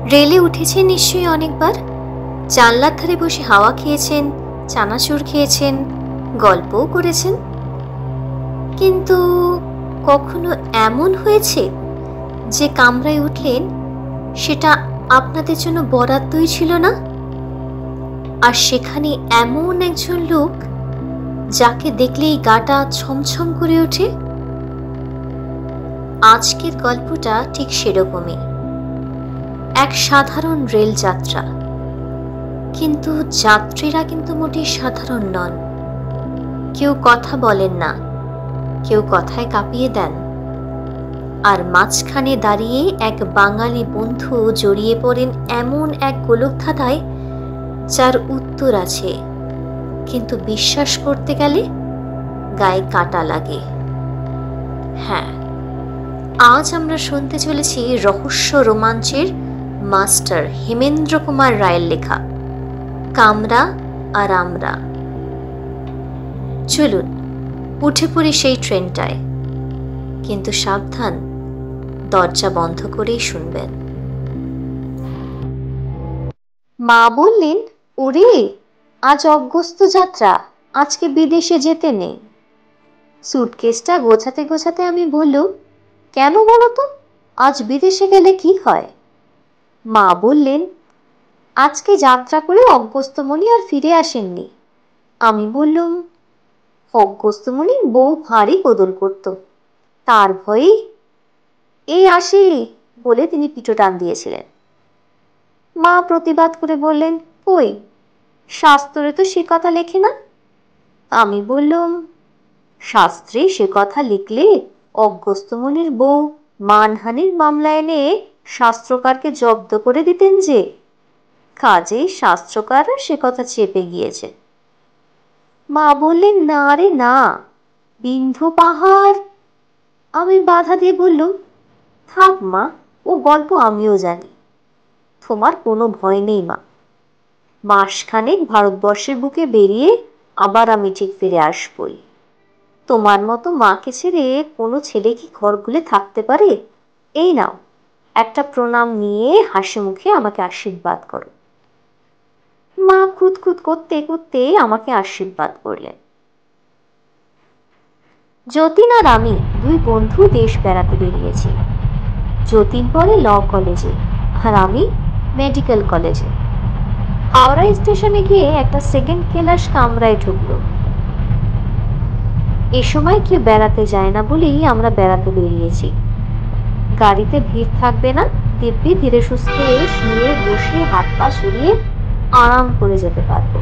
রেলে উঠেছেন নিশ্চয়ই অনেকবার, জানলার ধারে বসে হাওয়া খেয়েছেন, চানাচুর খেয়েছেন, গল্পও করেছেন। কিন্তু কখনো এমন হয়েছে যে কামরায় উঠলেন সেটা আপনাদের জন্য বরাদ্দই ছিল না, আর সেখানে এমন একজন লোক যাকে দেখলেই গাটা ছমছম করে ওঠে? আজকের গল্পটা ঠিক সেরকমই, এক সাধারণ রেল যাত্রা। কিন্তু যাত্রীরা কিন্তু মোটেই সাধারণ নন। কেউ কথা বলেন না, কেউ কথায় কাঁপিয়ে দেন, আর মাঝখানে দাঁড়িয়ে এক বাঙালি বন্ধু জড়িয়ে পড়েন এমন এক গোলকধাঁধায় যার উত্তর আছে, কিন্তু বিশ্বাস করতে গেলে গায়ে কাঁটা লাগে। হ্যাঁ, আজ আমরা শুনতে চলেছি রহস্য রোমাঞ্চের মাস্টার হেমেন্দ্র কুমার রায়ের লেখা কামরা আর আমরা। চলুন উঠে পড়ি সেই ট্রেনটায়, কিন্তু সাবধান, দরজা বন্ধ করেই শুনবেন। মা বললেন, ওরে আজ অগস্ত যাত্রা, আজকে বিদেশে যেতে নেই। সুটকেসটা গোছাতে গোছাতে আমি বললুম, কেন বলো তো, আজ বিদেশে গেলে কি হয়? মা বললেন, আজকে যাত্রা করে অগস্ত্যমণি আর ফিরে আসেননি। আমি বললুম, অগস্ত্যমণির বউ ভারী বদল করত, তার ভয়ে এই আসি বলে তিনি পিঠো টান দিয়েছিলেন। মা প্রতিবাদ করে বললেন, কই, শাস্ত্রে তো সে কথা লেখে না। আমি বললুম, শাস্ত্রে সে কথা লিখলে অগস্ত্যমণির বউ মানহানির মামলা এনে শাস্ত্রকারকে জব্দ করে দিতেন, যে কাজেই শাস্ত্রকাররা সে কথা চেপে গিয়েছে। মা বললেন, না রে না, বিন্ধ্য পাহাড়। আমি বাধা দিয়ে বললুম, থাক মা, ও গল্প আমিও জানি, তোমার কোনো ভয় নেই মা। মাসখানেক ভারতবর্ষের বুকে বেরিয়ে আবার আমি ঠিক ফিরে আসবই। তোমার মতো মাকে ছেড়ে কোনো ছেলে কি ঘর খুলে থাকতে পারে? এই নাও, একটা প্রণাম নিয়ে হাসি মুখে আমাকে আশীর্বাদ করো। মা খুঁতখুত করতে করতে আমাকে আশীর্বাদ করলেন। যতীন আর আমি দুই বন্ধু দেশ বেড়াতে বেরিয়েছি। যতীন পড়ে ল কলেজে, আর আমি মেডিকেল কলেজে। হাওড়া স্টেশনে গিয়ে একটা সেকেন্ড ক্লাস কামরায় ঢুকলো। এ সময় কেউ বেড়াতে যায় না বলেই আমরা বেড়াতে বেরিয়েছি। গাড়িতে ভিড় থাকবে না, দিব্যি ধীরে সুস্থে শুয়ে বসে হাত পা সরিয়ে আরাম করে যেতে পারবো।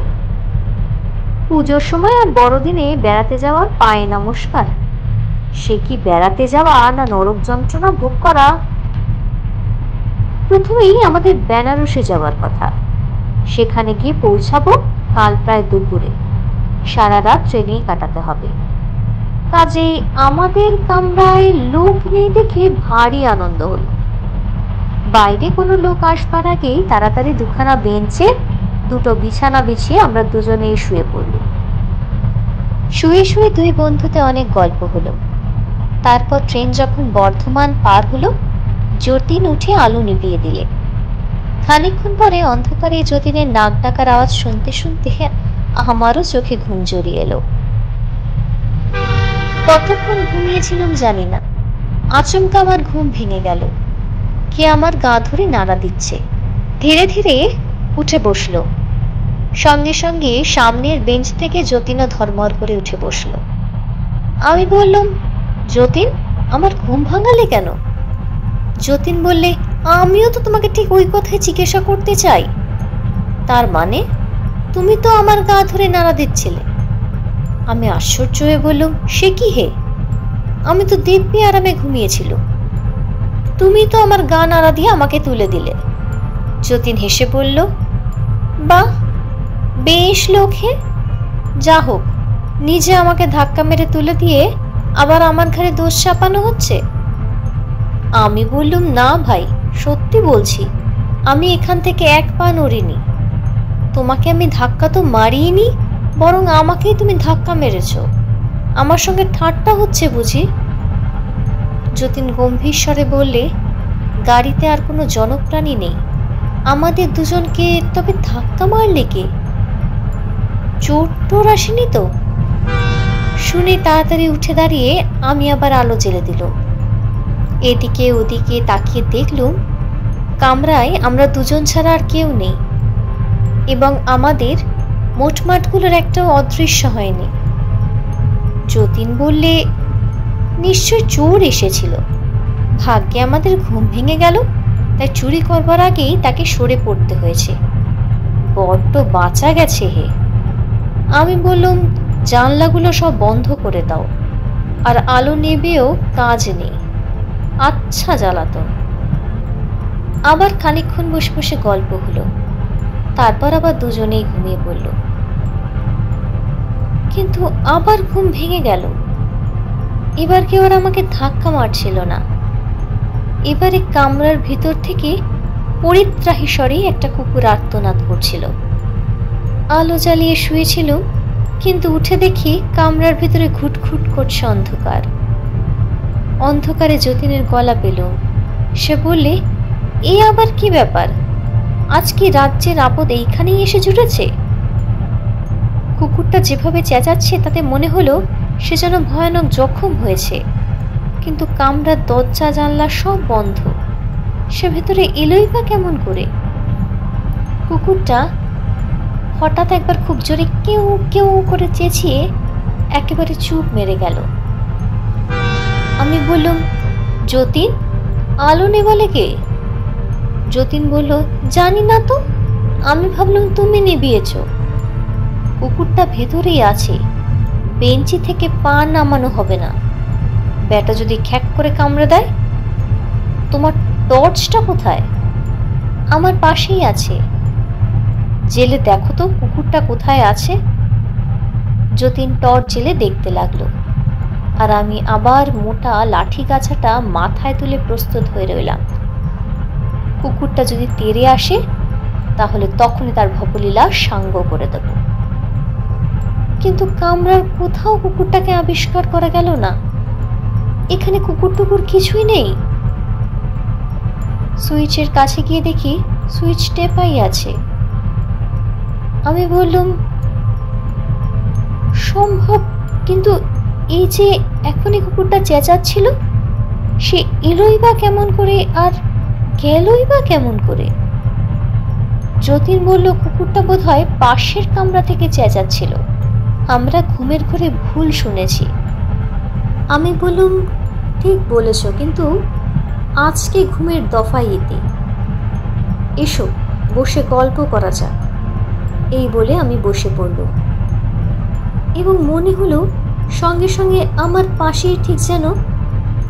পুজোর সময় আর বড়দিনে বেড়াতে যাওয়ার পায়ে নমস্কার, সে কি বেড়াতে যাওয়া না নরক যন্ত্রণা ভোগ করা। প্রথমেই আমাদের বেনারসে যাওয়ার কথা। সেখানে গিয়ে পৌঁছাবো কাল প্রায় দুপুরে, সারা রাত ট্রেনেই কাটাতে হবে। কাজে আমাদের কামরায় লোক নেই দেখে ভারী আনন্দ হল। বাইরে কোনো লোক আসবার আগেই তাড়াতাড়ি দুখানা বেঞ্চে দুটো বিছানা বিছিয়ে আমরা দুজনেই শুয়ে পড়ল। শুয়ে শুয়ে দুই বন্ধুতে অনেক গল্প হলো। তারপর ট্রেন যখন বর্ধমান পার হলো, যতীন উঠে আলো নিভিয়ে দিলে। খানিকক্ষণ পরে অন্ধকারে যতীনের নাক ডাকার আওয়াজ শুনতে শুনতে আমারও চোখে ঘুম জড়িয়ে এলো। কতক্ষণ ঘুমিয়েছিলাম জানি না, আচমকা আমার ঘুম ভেঙে গেল। কে আমার গা ধরে নাড়া দিচ্ছে। ধীরে ধীরে উঠে বসলো। সঙ্গে সঙ্গে সামনের বেঞ্চ থেকে যতীনও ধর্মর করে উঠে বসলো। আমি বললাম, যতীন, আমার ঘুম ভাঙালে কেন? যতীন বললে, আমিও তো তোমাকে ঠিক ওই কথাই জিজ্ঞাসা করতে চাই। তার মানে? তুমি তো আমার গা ধরে নাড়া দিচ্ছিলে। আমি আশ্চর্য হয়ে বললাম, সে কি হে, আমি তো দিব্যি আরামে ঘুমিয়েছিল, তুমি তো আমার গা নাড়া দিয়ে আমাকে তুলে দিলে। যতীন হেসে বলল, বাহ, বেশ লোক হে। যা হোক, নিজে আমাকে ধাক্কা মেরে তুলে দিয়ে আবার আমার ঘাড়ে দোষ চাপানো হচ্ছে। আমি বললুম, না ভাই, সত্যি বলছি, আমি এখান থেকে এক পা নড়িনি। তোমাকে আমি ধাক্কা তো মারিনি, বরং আমাকেই তুমি ধাক্কা মেরেছ। আমার সঙ্গে ঠাট্টা হচ্ছে বুঝি? যতীন গম্ভীর স্বরে বললে, গাড়িতে আর কোনো জনপ্রাণী নেই, আমাদের দুজনকে তবে ধাক্কা মারলে কে? চোট টোর আসেনি তো? শুনে তাড়াতাড়ি উঠে দাঁড়িয়ে আমি আবার আলো জ্বেলে দিল। এদিকে ওদিকে তাকিয়ে দেখলুম কামরায় আমরা দুজন ছাড়া আর কেউ নেই, এবং আমাদের মোটমাটগুলোর একটাও অদৃশ্য হয়নি। যতীন বললে, নিশ্চয় চোর এসেছিল, ভাগ্যে আমাদের ঘুম ভেঙে গেল, তাই চুরি করবার আগেই তাকে সরে পড়তে হয়েছে। বড্ড বাঁচা গেছে হে। আমি বললুম, জানলাগুলো সব বন্ধ করে দাও, আর আলো নেবেও কাজ নেই, আচ্ছা জ্বালাতন। আবার খানিকক্ষণ বসে বসে গল্প হলো, তারপর আবার দুজনেই ঘুমিয়ে পড়ল। কিন্তু আবার ঘুম ভেঙে গেল। এবার কেউ আর আমাকে ধাক্কা মারছিল না। এবারে কামরার ভিতর থেকে পরিত্রাহী স্বরে একটা কুকুর আর্তনাদ করছিল। আলো জ্বালিয়ে শুয়েছিল, কিন্তু উঠে দেখি কামরার ভিতরে ঘুটঘুট করছে অন্ধকার। অন্ধকারে যতীনের গলা পেলুম। সে বললে, এ আবার কি ব্যাপার? আজ কি রাজ্যের আপদ এইখানেই এসে জুটেছে? কুকুরটা যেভাবে চেঁচাচ্ছে তাতে মনে হলো সে যেন ভয়ানক জখম হয়েছে, কিন্তু কামরার দরজা জানলা সব বন্ধ, সে ভেতরে এলোই বা কেমন করে? কুকুরটা হঠাৎ একবার খুব জোরে কেউ কেউ করে চেঁচিয়ে একেবারে চুপ মেরে গেল। আমি বললুম, যতীন, আলো নেভালে কে? যতীন বলল, জানি না তো, আমি ভাবলাম তুমি নিভিয়েছ। কুকুরটা ভেতরেই আছে, বেঞ্চি থেকে পা নামানো হবে না। ব্যাটা যদি খ্যাক করে কামড়ে দেয়। তোমার টর্চটা কোথায়? আমার পাশেই আছে, জেলে দেখো তো কুকুরটা কোথায় আছে। যতীন টর্চ জেলে দেখতে লাগলো, আর আমি আবার মোটা লাঠি গাছাটা মাথায় তুলে প্রস্তুত হয়ে রইলাম। কুকুরটা যদি তেড়ে আসে তাহলে তখনই তার ভবলীলা সাঙ্গ করে দেব। কিন্তু কামরার কোথাও কুকুরটাকে আবিষ্কার করা গেল না। এখানে কুকুর টুকুর কিছুই নেই। সুইচের কাছে গিয়ে দেখি সুইচ টেপাই আছে। আমি বললুম, সম্ভব, কিন্তু এই যে এখনই কুকুরটা চেঁচাচ্ছিল, সে এলোই বা কেমন করে আর গেলই বা কেমন করে? যতীন বলল, কুকুরটা বোধহয় পাশের কামরা থেকে চেঁচাচ্ছিল, আমরা ঘুমের ঘরে ভুল শুনেছি। আমি বললুম, ঠিক বলেছ, কিন্তু আজকে ঘুমের দফাই এতে। এসো বসে গল্প করা যাক। এই বলে আমি বসে পড়লুম, এবং মনে হলো সঙ্গে সঙ্গে আমার পাশেই ঠিক যেন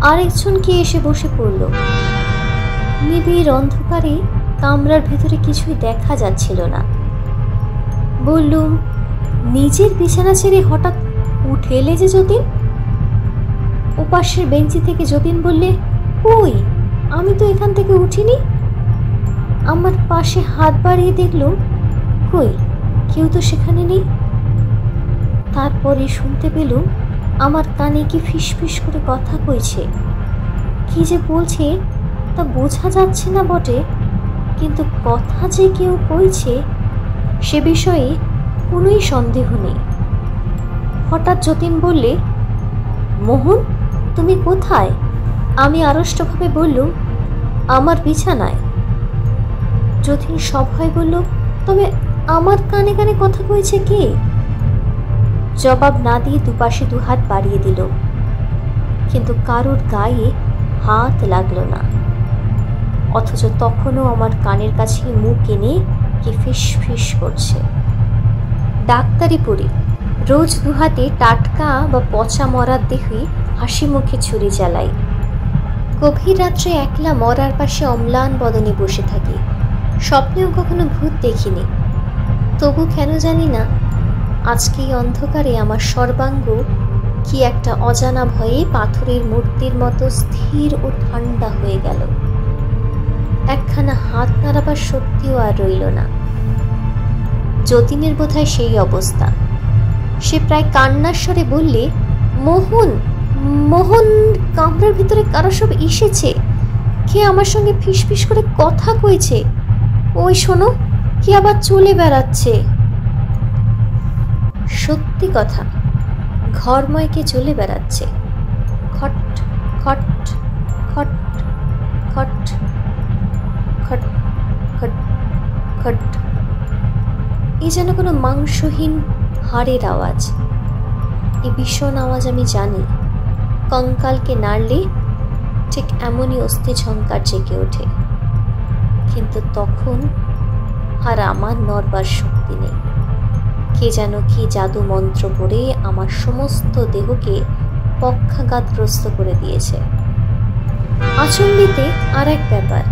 আরেকজন কে এসে বসে পড়ল। নিবিড় অন্ধকারে কামরার ভেতরে কিছুই দেখা যাচ্ছিল না। বললুম, নিজের বিছানা ছেড়ে হঠাৎ উঠে এলে যে যতীন? ওপাশের বেঞ্চি থেকে যতীন বললে, কই, আমি তো এখান থেকে উঠিনি। আমার পাশে হাত বাড়িয়ে দেখলুম, কই, কেউ তো সেখানে নেই। তারপরে শুনতে পেলুম আমার কানে কি ফিসফিস করে কথা কইছে। কি যে বলছে তা বোঝা যাচ্ছে না বটে, কিন্তু কথা যে কেউ কইছে সে বিষয়ে কোনোই সন্দেহ নেই। হঠাৎ যতীন বললে, মোহন, তুমি কোথায়? আমি আড়ষ্টভাবে বললুম, আমার বিছানায়। যতীন সভয় বলল, তবে আমার কানে কানে কথা কইছে কে? জবাব না দিয়ে দুপাশে দুহাত বাড়িয়ে দিল, কিন্তু কারোর গায়ে হাত লাগলো না। অথচ তখনও আমার কানের কাছে মুখ এনে কি ফিস ফিস করছে। ডাক্তারি পড়ি, রোজ দুহাতে টাটকা বা পচা মরার দেহই হাসি মুখে ছুরি চালাই। গভীর রাত্রে একলা মরার পাশে অম্লান বদনে বসে থাকি। স্বপ্নেও কখনো ভূত দেখিনি, তবু কেন জানি না আজকে এই অন্ধকারে আমার সর্বাঙ্গ কি একটা অজানা ভয়ে পাথরের মূর্তির মতো স্থির ও ঠান্ডা হয়ে গেল। একখানা হাত নাড়াবার শক্তিও আর রইল না। যতীনের বোধহয় সেই অবস্থা। সে প্রায় কান্নার স্বরে বললে, মোহন, মোহন, কামরার ভিতরে কারা সব এসেছে, কে আমার সঙ্গে ফিসফিস করে কথা কইছে। ওই শোনো, কি আবার চলে বেড়াচ্ছে। সত্যি কথা, ঘরময় কে চলে বেড়াচ্ছে। খট খট খট খট খট খট খট। এই যেন কোনো মাংসহীন হাড়ের আওয়াজ। এই ভীষণ আওয়াজ আমি জানি, কঙ্কালকে নাড়লে ঠিক এমনই অস্থি ঝংকার জেগে ওঠে। কিন্তু তখন আর আমার নড়বার শক্তি নেই। কে যেন কি জাদু মন্ত্র পড়ে আমার সমস্ত দেহকে পক্ষাঘাতগ্রস্ত করে দিয়েছে। আচম্বিতে আর এক ব্যাপার,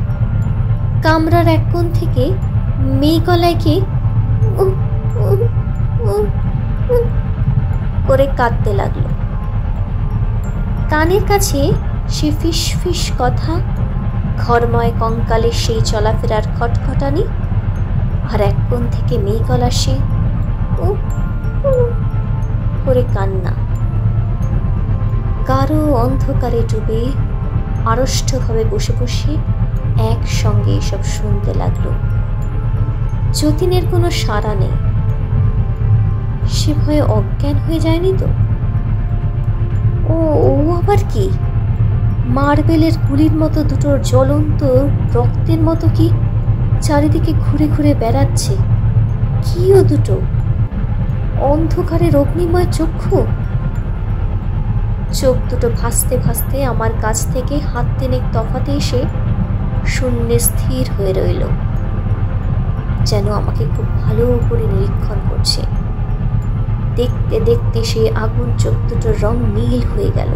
কামরার এক কোণ থেকে মেয়ে গলায় কে করে কাঁদতে লাগলো। কানের কাছে সে ফিস ফিস কথা, ঘরময় কঙ্কালের সেই চলাফেরার খটখটানি, আর এক কোণ থেকে মেয়ে গলা সে করে কান্না। গাঢ় অন্ধকারে ডুবে আড়ষ্টভাবে বসে বসে একসঙ্গে এসব শুনতে লাগলো। যতীনের কোনো সাড়া নেই। সে ভয়ে অজ্ঞান হয়ে যায়নি তো? ও আবার কি? মার্বেলের গুলির মতো দুটো জ্বলন্ত রক্তের মতো কি চারিদিকে ঘুরে ঘুরে বেড়াচ্ছে। কি ও দুটো অন্ধকারের অগ্নিময় চক্ষু। চোখ দুটো ভাসতে ভাসতে আমার কাছ থেকে হাত তিনেক তফাতে এসে শূন্যে স্থির হয়ে রইল, যেন আমাকে খুব ভালো করে নিরীক্ষণ করছে। দেখতে দেখতে সে আগুন চোখ দুটোর রং নীল হয়ে গেল।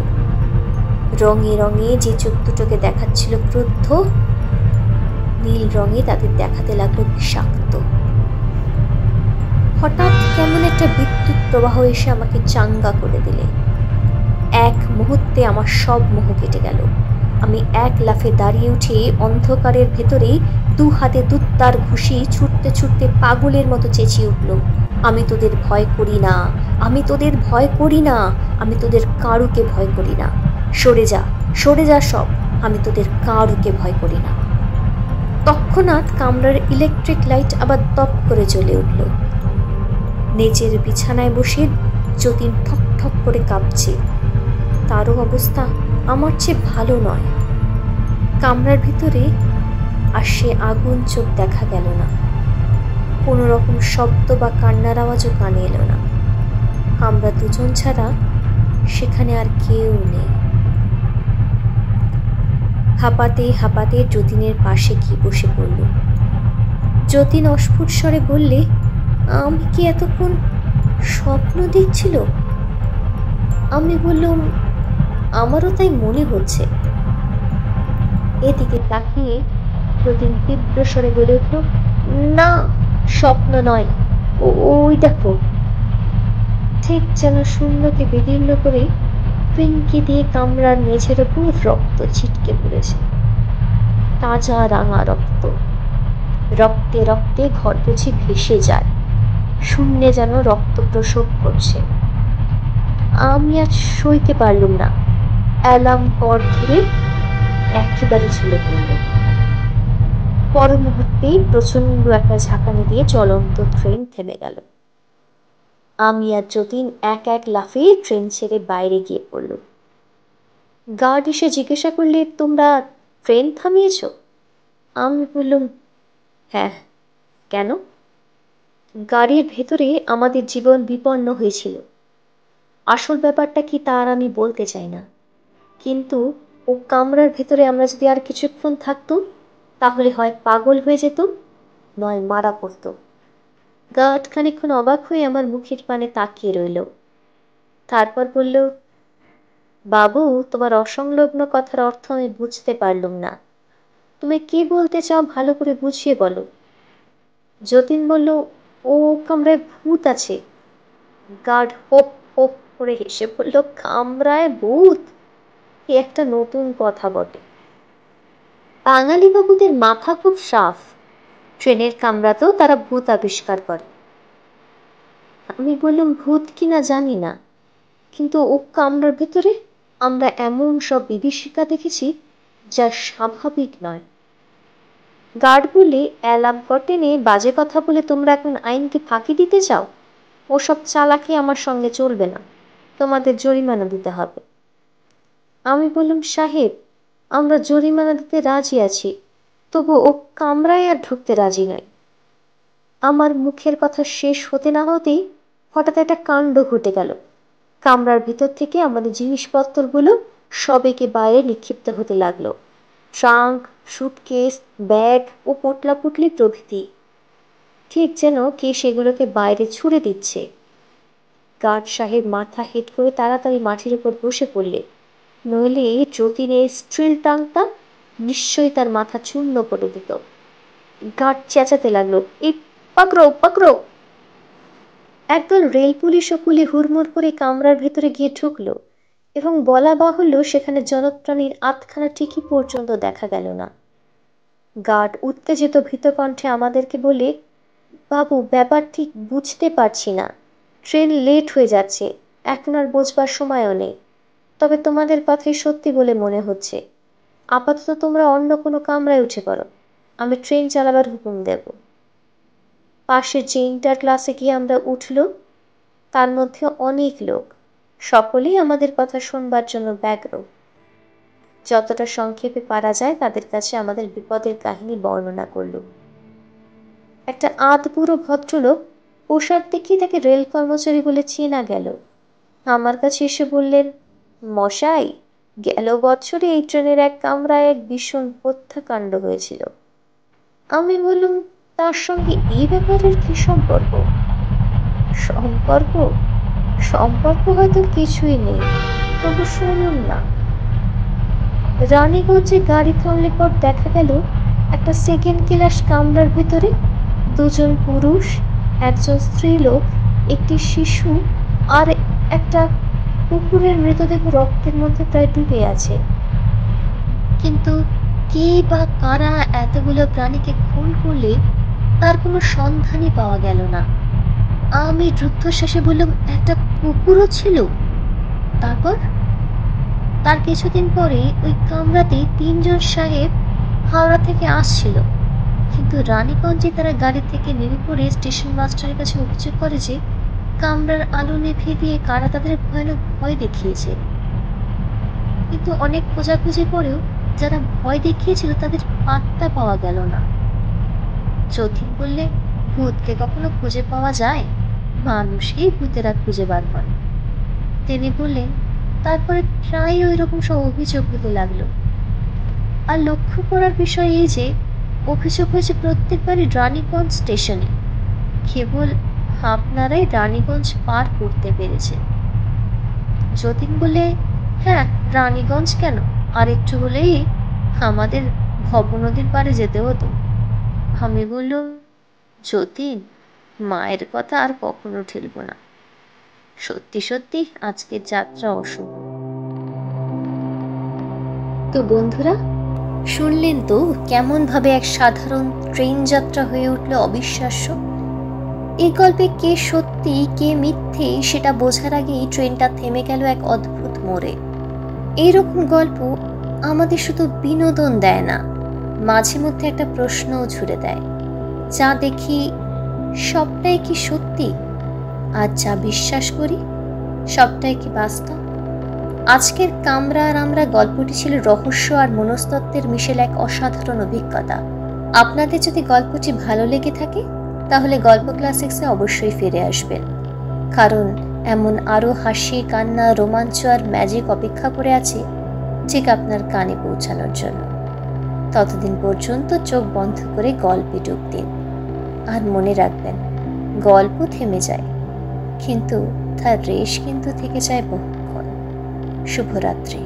রঙে রঙে যে চোখ দুটোকে দেখাচ্ছিল ক্রুদ্ধ, নীল রঙে তাদের দেখাতে লাগলো বিষাক্ত। হঠাৎ কেমন একটা বিদ্যুৎ প্রবাহ এসে আমাকে চাঙ্গা করে দিলে। এক মুহূর্তে আমার সব মোহ কেটে গেল। আমি এক লাফে দাঁড়িয়ে উঠে অন্ধকারের ভেতরেই দু হাতে দুত্তার ঘুষি ছুটতে ছুটতে পাগলের মতো চেঁচিয়ে উঠল, আমি তোদের ভয় করি না, আমি তোদের ভয় করি না, আমি তোদের কারুকে ভয় করি না। সরে যা, সরে যা সব, আমি তোদের কারুকে ভয় করি না। তৎক্ষণাৎ কামরার ইলেকট্রিক লাইট আবার দপ করে জ্বলে উঠল। নিচের বিছানায় বসে যতীন ঠক ঠক করে কাঁপছে। তারও অবস্থা আমার চেয়ে ভালো নয়। কামরার ভিতরে আর সে আগুন চোখ দেখা গেল না। কোনো রকম শব্দ বা কান্নার আওয়াজও কানে এলো না। আমরা দুজন ছাড়া সেখানে আর কেউ নেই। হাঁপাতে হাঁপাতে যতীনের পাশে গিয়ে বসে পড়ল। যতীন অস্ফুট স্বরে বললে, আমি কি এতক্ষণ স্বপ্ন দেখছিল? আমি বললাম, আমারও তাই মনে হচ্ছে। এদিকে তাকিয়ে যতীন তীব্র স্বরে বলে উঠল, না, স্বপ্ন নয়, ওই দেখো। ঠিক যেন শূন্যকে বিদীর্ণ করে পিঙ্কি দিয়ে কামরার মেঝের উপর রক্ত ছিটকে পড়েছে। তাজা রাঙা রক্ত, রক্তে রক্তে ঘর বুঝি ভেসে যায়, শূন্যে যেন রক্ত প্রসব করছে। আমি আজ সইতে পারলুম না, অ্যালার্ম কর ধরে একেবারে ঝুলে পড়ল। পর মুহূর্তেই প্রচন্ড একটা ঝাঁকানি দিয়ে চলন্ত ট্রেন থেমে গেল। আমি আর যতীন এক এক লাফে ট্রেন ছেড়ে বাইরে গিয়ে পড়ল। গার্ড এসে জিজ্ঞাসা করলে, তোমরা ট্রেন থামিয়েছ? আমি বললাম, হ্যাঁ। কেন? গাড়ির ভেতরে আমাদের জীবন বিপন্ন হয়েছিল। আসল ব্যাপারটা কি তার আমি বলতে চাই না, কিন্তু ও কামরার ভেতরে আমরা যদি আর কিছুক্ষণ থাকতুম, তাহলে হয় পাগল হয়ে যেত, নয় মারা পড়ত। গার্ড খানিকক্ষণ অবাক হয়ে আমার মুখের পানে তাকিয়ে রইল। তারপর বলল, বাবু, তোমার অসংলগ্ন কথার অর্থ আমি বুঝতে পারলুম না। তুমি কি বলতে চাও ভালো করে বুঝিয়ে বলো। যতীন বলল, ও কামরায় ভূত আছে। গার্ড হোপ হোপ করে হেসে বলল, কামরায় ভূত? এ একটা নতুন কথা বটে। বাঙালি বাবুদের মাথা খুব সাফ, ট্রেনের কামরাতেও তারা ভূত আবিষ্কার করে। আমি বললাম, ভূত কিনা জানি না, কিন্তু ও কামরার ভেতরে আমরা এমন সব বিভীষিকা দেখেছি যা স্বাভাবিক নয়। গার্ড বলে, অ্যালার্ম টেনে বাজে কথা বলে তোমরা এখন আইনকে ফাঁকি দিতে চাও? ওসব চালাকি আমার সঙ্গে চলবে না, তোমাদের জরিমানা দিতে হবে। আমি বললাম, সাহেব, আমরা জরিমানা দিতে রাজি আছি, তবু ও কামরায় আর ঢুকতে রাজি নয়। আমার মুখের কথা শেষ হতে না হতেই হঠাৎ একটা কাণ্ড ঘটে গেল। কামরার ভিতর থেকে আমাদের জিনিসপত্রগুলো সবেগে বাইরে নিক্ষিপ্ত হতে লাগলো। ট্রাঙ্ক, সুটকেস, ব্যাগ ও পোটলাপুটলি প্রভৃতি। ঠিক যেন কে সেগুলোকে বাইরে ছুড়ে দিচ্ছে। গার্ড সাহেব মাথা হেঁট করে তাড়াতাড়ি মাটির উপর বসে পড়লে, নইলে যতীনের স্টিল টাংটা নিশ্চয়ই তার মাথা চূর্ণ করে দিত। গার্ড চেঁচাতে লাগলো, এই পাকড়ো পাকড়ো। একদল রেল পুলিশও কুলি হুড়মুড় করে কামরার ভেতরে গিয়ে ঢুকলো, এবং বলা বাহুল্য সেখানে জনপ্রাণীর আধখানা টিকি পর্যন্ত দেখা গেল না। গার্ড উত্তেজিত ভীত কণ্ঠে আমাদেরকে বলে, বাবু, ব্যাপার ঠিক বুঝতে পারছি না, ট্রেন লেট হয়ে যাচ্ছে, এখন আর বোঝবার সময়ও নেই, তবে তোমাদের কথাই সত্যি বলে মনে হচ্ছে। আপাতত তোমরা অন্য কোনো কামরায় উঠে পড়ো, আমি ট্রেন চালাবার হুকুম দেব। পাশের যে ইন্টার ক্লাসে গিয়ে আমরা উঠল, তার মধ্যে অনেক লোক, সকলেই আমাদের কথা শুনবার জন্য ব্যগ্র। যতটা সংক্ষেপে পারা যায় তাদের কাছে আমাদের বিপদের কাহিনী বর্ণনা করল। একটা আধবুড়ো ভদ্রলোক, পোশাক দেখেই তাকে রেল কর্মচারী বলে চেনা গেল, আমার কাছে এসে বললেন, মশাই, গেল বছরে এই ট্রেনের এক কামরায় এক ভীষণ হত্যাকাণ্ড হয়েছিল। আমি বললাম, তার সঙ্গে এই ব্যাপারের কি সম্পর্ক? সম্পর্ক সম্পর্ক হয়তো কিছুই নেই, তবু শুনুন না। রানীগঞ্জে গাড়ি থামলে পর দেখা গেল একটা সেকেন্ড ক্লাস কামরার ভিতরে দুজন পুরুষ, একজন স্ত্রীলোক, একটি শিশু আর একটা কুকুরের মৃতদেহ রক্তের মধ্যে প্রায় ডুবে আছে। কিন্তু কে বা কারা এতগুলো প্রাণীকে খুন করলে তার কোনো সন্ধানই পাওয়া গেল না। আমি রুদ্ধশ্বাসে বললাম, একটা কুকুরও ছিল? তারপর? তার কিছুদিন পরে ওই কামরাতে 3 জন সাহেব হাওড়া থেকে আসছিল, কিন্তু রানীগঞ্জে তারা গাড়ি থেকে নেমে পড়ে স্টেশন মাস্টারের কাছে অভিযোগ করে যে কামরার আলো নিভিয়ে দিয়ে কারা তাদের ভয়ানক ভয় দেখিয়েছে। কিন্তু অনেক খোঁজাখুঁজি করেও যারা ভয় দেখিয়েছিল তাদের পাত্তা পাওয়া গেল না। যতীন বললে, ভূতকে কখনো খুঁজে পাওয়া যায়? মানুষকেই ভূতেরা খুঁজে বার করে। তিনি বললেন, তারপরে প্রায় ওই রকম সব অভিযোগ হতে লাগলো। আর লক্ষ্য করার বিষয় এই যে অভিযোগ হয়েছে প্রত্যেকবারই রানীগঞ্জ স্টেশনে। কেবল আপনারাই রানীগঞ্জ পার করতে পেরেছে। যতীন বলে, হ্যাঁ, রানীগঞ্জ কেন, আর একটু হলেই আমাদের ভবনদীর পাড়ে যেতে হতো। আমি বললুম, যতীন, মায়ের কথা আর কখনো ঠেলব না, সত্যি সত্যি আজকের যাত্রা অশুভ। তো বন্ধুরা, শুনলেন তো কেমন ভাবে এক সাধারণ ট্রেন যাত্রা হয়ে উঠল অবিশ্বাস্য। এই গল্পে কে সত্যি কে মিথ্যে সেটা বোঝার আগেই ট্রেনটা থেমে গেল এক অদ্ভুত মোড়ে। এইরকম গল্প আমাদের শুধু বিনোদন দেয় না, মাঝে মধ্যে একটা প্রশ্নও ছুড়ে দেয়, যা দেখি সবটাই কি সত্যি, আর যা বিশ্বাস করি সবটাই কি বাস্তব। আজকের কামরা আর আমরা গল্পটি ছিল রহস্য আর মনস্তত্ত্বের মিশেল এক অসাধারণ অভিজ্ঞতা। আপনাদের যদি গল্পটি ভালো লেগে থাকে তাহলে গল্প ক্লাসিক্সে অবশ্যই ফিরে আসবেন, কারণ এমন আরও হাসি, কান্না, রোমাঞ্চ আর ম্যাজিক অপেক্ষা করে আছে ঠিক আপনার কানে পৌঁছানোর জন্য। ততদিন পর্যন্ত চোখ বন্ধ করে গল্পে ডুব দিন, আর মনে রাখবেন, গল্প থেমে যায় কিন্তু তার রেশ কিন্তু থেকে যায় বহুক্ষণ। শুভরাত্রি।